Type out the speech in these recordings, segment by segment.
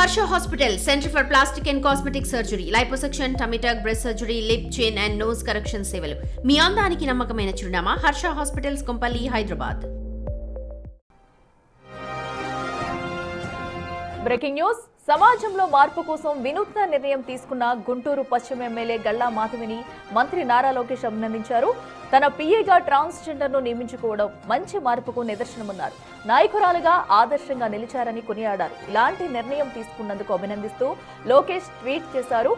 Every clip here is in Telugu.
Harsha Hospital, Center for Plastic and Cosmetic Surgery, Liposuction, Tummy tuck, breast surgery, lip, chin and nose correction సేవలు. మీ అందానికి నమ్మకమైన చిరునామా Harsha hospitals Kompally Hyderabad. Breaking news. సమాజంలో మార్పు కోసం వినూత్న నిర్ణయం తీసుకున్న గుంటూరు పశ్చిమ ఎమ్మెల్యే గల్లా మాధవిని మంత్రి నారా లోకేష్ అభినందించారు. తన పిఏగా ట్రాన్స్జెండర్ను నియమించుకోవడం మంచి మార్పుకు నిదర్శనమన్నారు. నాయకురాలుగా ఆదర్శంగా నిలిచారని కొనియాడారు. ఇలాంటి నిర్ణయం తీసుకున్నందుకు అభినందిస్తూ లోకేష్ ట్వీట్ చేశారు.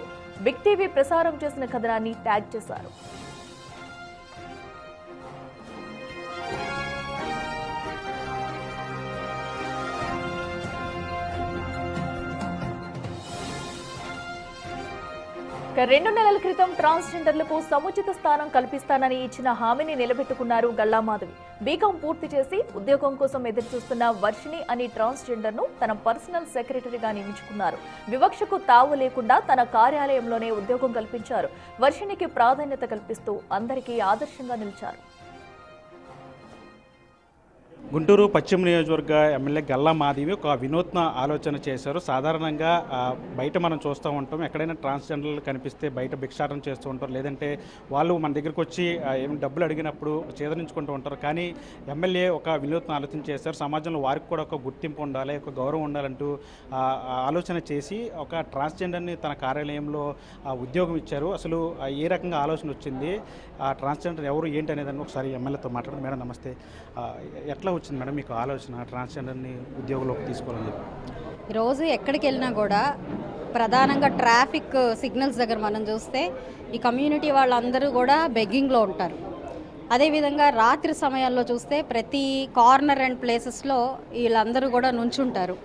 బిగ్ టీవీ ప్రసారం చేసిన కథనాన్ని ట్యాగ్ చేశారు. రెండు నెలల క్రితం ట్రాన్స్జెండర్లకు సముచిత స్థానం కల్పిస్తానని ఇచ్చిన హామీని నిలబెట్టుకున్నారు గల్లా మాధవి. బీకాం పూర్తి చేసి ఉద్యోగం కోసం ఎదురుచూస్తున్న వర్షిణి అని ట్రాన్స్జెండర్ను తన పర్సనల్ సెక్రటరీగా నియమించుకున్నారు. వివక్షకు తావు లేకుండా తన కార్యాలయంలోనే ఉద్యోగం కల్పించారు. వర్షిణికి ప్రాధాన్యత కల్పిస్తూ అందరికీ ఆదర్శంగా నిలిచారు. గుంటూరు పశ్చిమ నియోజకవర్గ ఎమ్మెల్యే గల్లా మాధవి ఒక వినూత్న ఆలోచన చేశారు. సాధారణంగా బయట మనం చూస్తూ ఉంటాం, ఎక్కడైనా ట్రాన్స్జెండర్లు కనిపిస్తే బయట భిక్షాటన చేస్తూ ఉంటారు, లేదంటే వాళ్ళు మన దగ్గరికి వచ్చి ఏమి డబ్బులు అడిగినప్పుడు చేదరించుకుంటూ ఉంటారు. కానీ ఎమ్మెల్యే ఒక వినూత్న ఆలోచన చేశారు. సమాజంలో వారికి కూడా ఒక గుర్తింపు ఉండాలి, ఒక గౌరవం ఉండాలంటూ ఆలోచన చేసి ఒక ట్రాన్స్జెండర్ని తన కార్యాలయంలో ఉద్యోగం ఇచ్చారు. అసలు ఏ రకంగా ఆలోచన వచ్చింది, ఆ ట్రాన్స్జెండర్ ఎవరు ఏంటి అనేదాన్ని ఒకసారి ఎమ్మెల్యేతో మాట్లాడు. మేడం నమస్తే, ఎట్లా వచ్చింది మేడం మీకు ఆలోచన ట్రాన్స్జెండర్ని ఉద్యోగంలోకి తీసుకోవాలని చెప్పి? ఈరోజు ఎక్కడికి వెళ్ళినా కూడా ప్రధానంగా ట్రాఫిక్ సిగ్నల్స్ దగ్గర మనం చూస్తే ఈ కమ్యూనిటీ వాళ్ళందరూ కూడా బెగ్గింగ్లో ఉంటారు. అదేవిధంగా రాత్రి సమయాల్లో చూస్తే ప్రతి కార్నర్ అండ్ ప్లేసెస్లో వీళ్ళందరూ కూడా నుంచుంటారు.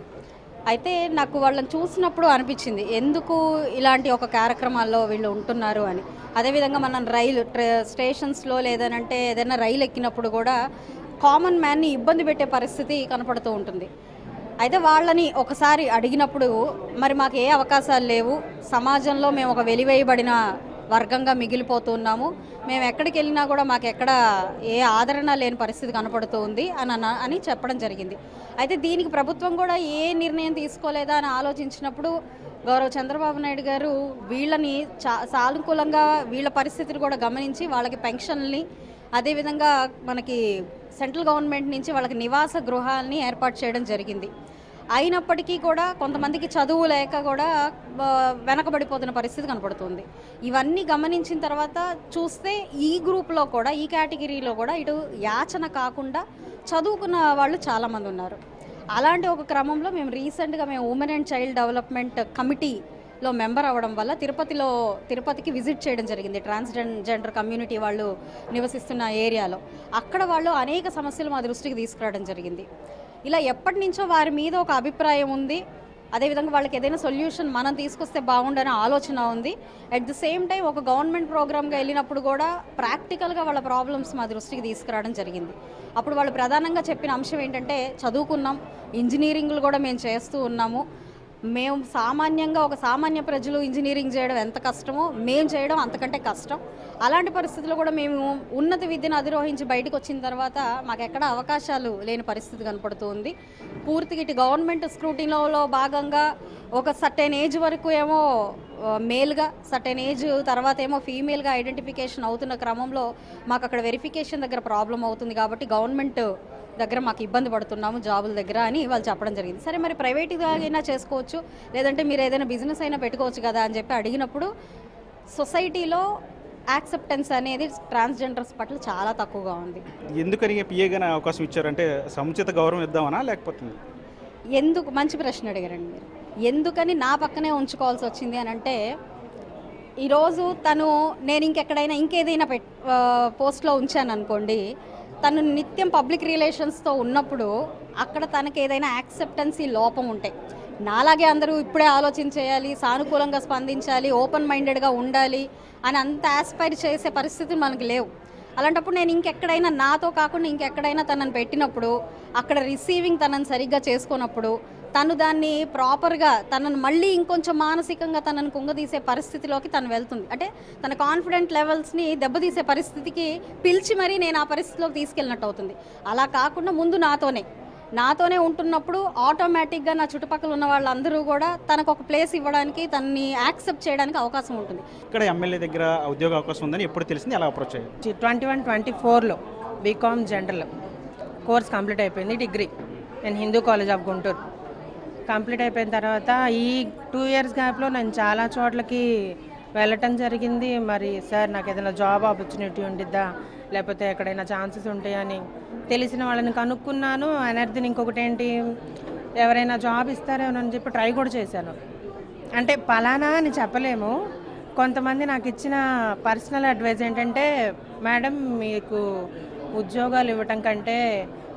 అయితే నాకు వాళ్ళని చూసినప్పుడు అనిపించింది ఎందుకు ఇలాంటి ఒక కార్యక్రమాల్లో వీళ్ళు ఉంటున్నారు అని. అదేవిధంగా మనం స్టేషన్స్లో లేదనంటే ఏదైనా రైలు ఎక్కినప్పుడు కూడా కామన్ మ్యాన్ని ఇబ్బంది పెట్టే పరిస్థితి కనపడుతూ ఉంటుంది. అయితే వాళ్ళని ఒకసారి అడిగినప్పుడు మరి మాకు ఏ అవకాశాలు లేవు, సమాజంలో మేము ఒక వెలివేయబడిన వర్గంగా మిగిలిపోతున్నాము, మేము ఎక్కడికి వెళ్ళినా కూడా మాకు ఎక్కడ ఏ ఆదరణ లేని పరిస్థితి కనపడుతూ ఉంది అని చెప్పడం జరిగింది. అయితే దీనికి ప్రభుత్వం కూడా ఏ నిర్ణయం తీసుకోలేదా అని ఆలోచించినప్పుడు గౌరవ చంద్రబాబు నాయుడు గారు వీళ్ళని సానుకూలంగా వీళ్ళ పరిస్థితిని కూడా గమనించి వాళ్ళకి పెన్షన్ని, అదేవిధంగా మనకి సెంట్రల్ గవర్నమెంట్ నుంచి వాళ్ళకి నివాస గృహాలని ఏర్పాటు చేయడం జరిగింది. అయినప్పటికీ కూడా కొంతమందికి చదువు లేక కూడా వెనకబడిపోతున్న పరిస్థితి కనపడుతుంది. ఇవన్నీ గమనించిన తర్వాత చూస్తే ఈ గ్రూప్లో కూడా, ఈ కేటగిరీలో కూడా ఇటు యాచన కాకుండా చదువుకున్న వాళ్ళు చాలామంది ఉన్నారు. అలాంటి ఒక క్రమంలో మేము రీసెంట్గా ఉమెన్ అండ్ చైల్డ్ డెవలప్మెంట్ కమిటీలో మెంబర్ అవ్వడం వల్ల తిరుపతికి విజిట్ చేయడం జరిగింది. ట్రాన్స్జెండర్ కమ్యూనిటీ వాళ్ళు నివసిస్తున్న ఏరియాలో అక్కడ వాళ్ళు అనేక సమస్యలు మా దృష్టికి తీసుకురావడం జరిగింది. ఇలా ఎప్పటి నుంచో వారి మీద ఒక అభిప్రాయం ఉంది, అదేవిధంగా వాళ్ళకి ఏదైనా సొల్యూషన్ మనం తీసుకొస్తే బాగుండనే ఆలోచన ఉంది. అట్ ది సేమ్ టైం ఒక గవర్నమెంట్ ప్రోగ్రామ్గా వెళ్ళినప్పుడు కూడా ప్రాక్టికల్గా వాళ్ళ ప్రాబ్లమ్స్ మా దృష్టికి తీసుకురావడం జరిగింది. అప్పుడు వాళ్ళు ప్రధానంగా చెప్పిన అంశం ఏంటంటే, చదువుకున్నాం, ఇంజనీరింగ్లు కూడా మేము చేస్తూ ఉన్నాము, మేము సామాన్యంగా ఒక సామాన్య ప్రజలు ఇంజనీరింగ్ చేయడం ఎంత కష్టమో మేము చేయడం అంతకంటే కష్టం. అలాంటి పరిస్థితుల్లో కూడా మేము ఉన్నత విద్యను అధిరోహించి బయటకు వచ్చిన తర్వాత మాకు ఎక్కడ అవకాశాలు లేని పరిస్థితి కనపడుతుంది. పూర్తిగా ఇటు గవర్నమెంట్ స్క్రూటినీలో భాగంగా ఒక సర్టెన్ ఏజ్ వరకు ఏమో మేల్గా, సర్టెన్ ఏజ్ తర్వాత ఏమో ఫీమేల్గా ఐడెంటిఫికేషన్ అవుతున్న క్రమంలో మాకు అక్కడ వెరిఫికేషన్ దగ్గర ప్రాబ్లం అవుతుంది. కాబట్టి గవర్నమెంట్ దగ్గర మాకు ఇబ్బంది పడుతున్నాము జాబుల దగ్గర అని వాళ్ళు చెప్పడం జరిగింది. సరే మరి ప్రైవేట్గా అయినా చేసుకోవచ్చు, లేదంటే మీరు ఏదైనా బిజినెస్ అయినా పెట్టుకోవచ్చు కదా అని చెప్పి అడిగినప్పుడు సొసైటీలో యాక్సెప్టెన్స్ అనేది ట్రాన్స్జెండర్స్ పట్ల చాలా తక్కువగా ఉంది. ఎందుకని పిఏగానే అవకాశం ఇచ్చారంటే సముచిత గౌరవం ఇద్దామనా లేకపోతే ఎందుకు? మంచి ప్రశ్న అడిగారండి మీరు. ఎందుకని నా పక్కనే ఉంచుకోవాల్సి వచ్చింది అని అంటే, ఈరోజు నేను ఇంకెక్కడైనా ఇంకేదైనా పోస్ట్లో ఉంచాను అనుకోండి, తను నిత్యం పబ్లిక్ రిలేషన్స్తో ఉన్నప్పుడు అక్కడ తనకి ఏదైనా యాక్సెప్టెన్సీ లోపం ఉంటే, నాలాగే అందరూ ఇప్పుడే ఆలోచించేయాలి, సానుకూలంగా స్పందించాలి, ఓపెన్ మైండెడ్గా ఉండాలి అని అంత ఆస్పైర్ చేసే పరిస్థితి మనకు లేవు. అలాంటప్పుడు నేను ఇంకెక్కడైనా నాతో కాకుండా ఇంకెక్కడైనా తనని పెట్టినప్పుడు అక్కడ రిసీవింగ్ తనని సరిగ్గా చేసుకున్నప్పుడు తను దాన్ని ప్రాపర్గా తనను మళ్ళీ ఇంకొంచెం మానసికంగా తనను కుంగదీసే పరిస్థితిలోకి తను వెళ్తుంది. అంటే తన కాన్ఫిడెంట్ లెవెల్స్ని దెబ్బతీసే పరిస్థితికి పిలిచి మరీ నేను ఆ పరిస్థితిలోకి తీసుకెళ్ళినట్టు అవుతుంది. అలా కాకుండా ముందు నాతోనే నాతోనే ఉంటున్నప్పుడు ఆటోమేటిక్గా నా చుట్టుపక్కల ఉన్న వాళ్ళందరూ కూడా తనకు ఒక ప్లేస్ ఇవ్వడానికి, తనని యాక్సెప్ట్ చేయడానికి అవకాశం ఉంటుంది. ఇక్కడ ఎమ్మెల్యే దగ్గర ఉద్యోగ అవకాశం ఉందని ఎప్పుడు తెలిసింది, ఎలా అప్రోచ్ అయ్యారు? 21-24లో బీకామ్ జనరల్ కోర్స్ కంప్లీట్ అయిపోయింది. డిగ్రీ నేను Hindu college of Guntur complete అయిపోయిన తర్వాత ఈ 2 ఇయర్స్ గ్యాప్లో నేను చాలా చోట్లకి వెళ్ళటం జరిగింది. మరి సార్ నాకు ఏదైనా జాబ్ ఆపర్చునిటీ ఉండిద్దా, లేకపోతే ఎక్కడైనా ఛాన్సెస్ ఉంటాయని తెలిసిన వాళ్ళని కనుక్కున్నాను. ఎనర్జీని ఇంకొకటి ఏంటి, ఎవరైనా జాబ్ ఇస్తారేమోనని చెప్పి ట్రై కూడా చేశాను. అంటే పలానా అని చెప్పలేము. కొంతమంది నాకు ఇచ్చిన పర్సనల్ అడ్వైజ్ ఏంటంటే, మేడం మీకు ఉద్యోగాలు ఇవ్వటం కంటే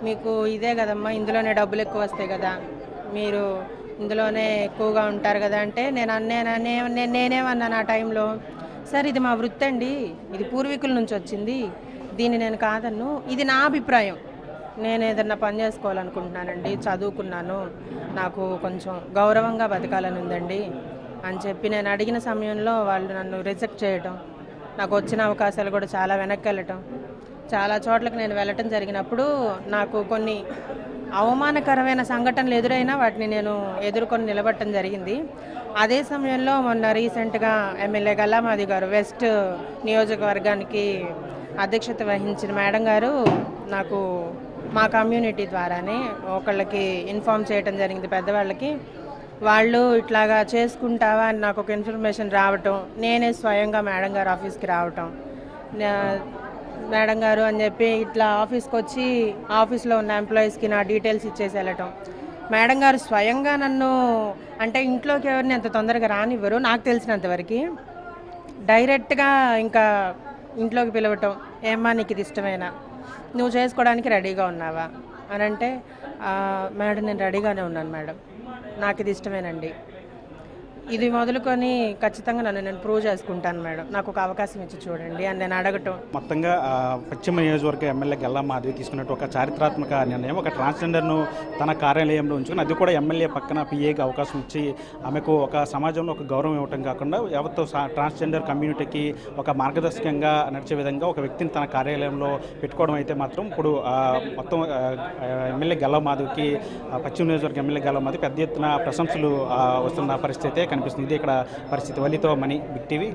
మీకు ఇదే కదమ్మా, ఇందులోనే డబ్బులు ఎక్కువ వస్తాయి కదా, మీరు ఇందులోనే ఎక్కువగా ఉంటారు కదా అంటే నేనేమన్నాను ఆ టైంలో, సార్ ఇది మా వృత్తి అండి, ఇది పూర్వీకుల నుంచి వచ్చింది, దీన్ని నేను కాదన్ను, ఇది నా అభిప్రాయం, నేను ఏదన్నా పని చేసుకోవాలనుకుంటున్నానండి, చదువుకున్నాను, నాకు కొంచెం గౌరవంగా బతకాలని ఉందండి అని చెప్పి నేను అడిగిన సమయంలో వాళ్ళు నన్ను రిజెక్ట్ చేయటం, నాకు వచ్చిన అవకాశాలు కూడా చాలా వెనక్కి వెళ్ళటం, చాలా చోట్లకు నేను వెళ్ళటం జరిగినప్పుడు నాకు కొన్ని అవమానకరమైన సంఘటనలు ఎదురైనా వాటిని నేను ఎదుర్కొని నిలబడటం జరిగింది. అదే సమయంలో మొన్న రీసెంట్గా ఎమ్మెల్యే గల్లామాది గారు వెస్ట్ నియోజకవర్గానికి అధ్యక్షత వహించిన మేడం గారు నాకు మా కమ్యూనిటీ ద్వారానే ఒకళ్ళకి ఇన్ఫామ్ చేయటం జరిగింది, పెద్దవాళ్ళకి. వాళ్ళు ఇట్లాగా చేసుకుంటావా అని నాకు ఒక ఇన్ఫర్మేషన్ రావటం, నేనే స్వయంగా మేడం గారు ఆఫీస్కి రావటం, మేడం గారు అని చెప్పి ఇట్లా ఆఫీస్కి వచ్చి ఆఫీస్లో ఉన్న ఎంప్లాయీస్కి నా డీటెయిల్స్ ఇచ్చేసి వెళ్ళటం. మేడం గారు స్వయంగా నన్ను, అంటే ఇంట్లోకి ఎవరిని అంత తొందరగా రానివ్వరు నాకు తెలిసినంతవరకు, డైరెక్ట్గా ఇంకా ఇంట్లోకి పిలవటం, ఏమ్మా నీకు ఇది ఇష్టమేనా, నువ్వు చేసుకోవడానికి రెడీగా ఉన్నావా అని అంటే, మేడం నేను రెడీగానే ఉన్నాను మేడం, నాకు ఇది ఇష్టమేనండి, ఇది మొదలుకొని ఖచ్చితంగా నన్ను నేను ప్రూవ్ చేసుకుంటాను మేడం, నాకు ఒక అవకాశం ఇచ్చి చూడండి అని నేను అడగటం. మొత్తంగా పశ్చిమ నియోజకవర్గ ఎమ్మెల్యే గల్లా మాధవి తీసుకున్నట్టు ఒక చారిత్రాత్మక నిర్ణయం, ఒక ట్రాన్స్జెండర్ను తన కార్యాలయంలో ఉంచుకుని అది కూడా ఎమ్మెల్యే పక్కన పిఏకి అవకాశం ఇచ్చి ఆమెకు ఒక సమాజంలో ఒక గౌరవం ఇవ్వటం కాకుండా యావత్తు ట్రాన్స్జెండర్ కమ్యూనిటీకి ఒక మార్గదర్శకంగా నడిచే విధంగా ఒక వ్యక్తిని తన కార్యాలయంలో పెట్టుకోవడం అయితే మాత్రం ఇప్పుడు మొత్తం ఎమ్మెల్యే గల్లా మాధవికి, పశ్చిమ నియోజకవర్గ ఎమ్మెల్యే గల్లా మాధవి పెద్ద ఎత్తున ప్రశంసలు వస్తున్న పరిస్థితి అయితే కనిపిస్తుంది. ఇది ఇక్కడ పరిస్థితి. వల్లితో మణి, బిగ్ టీవీ.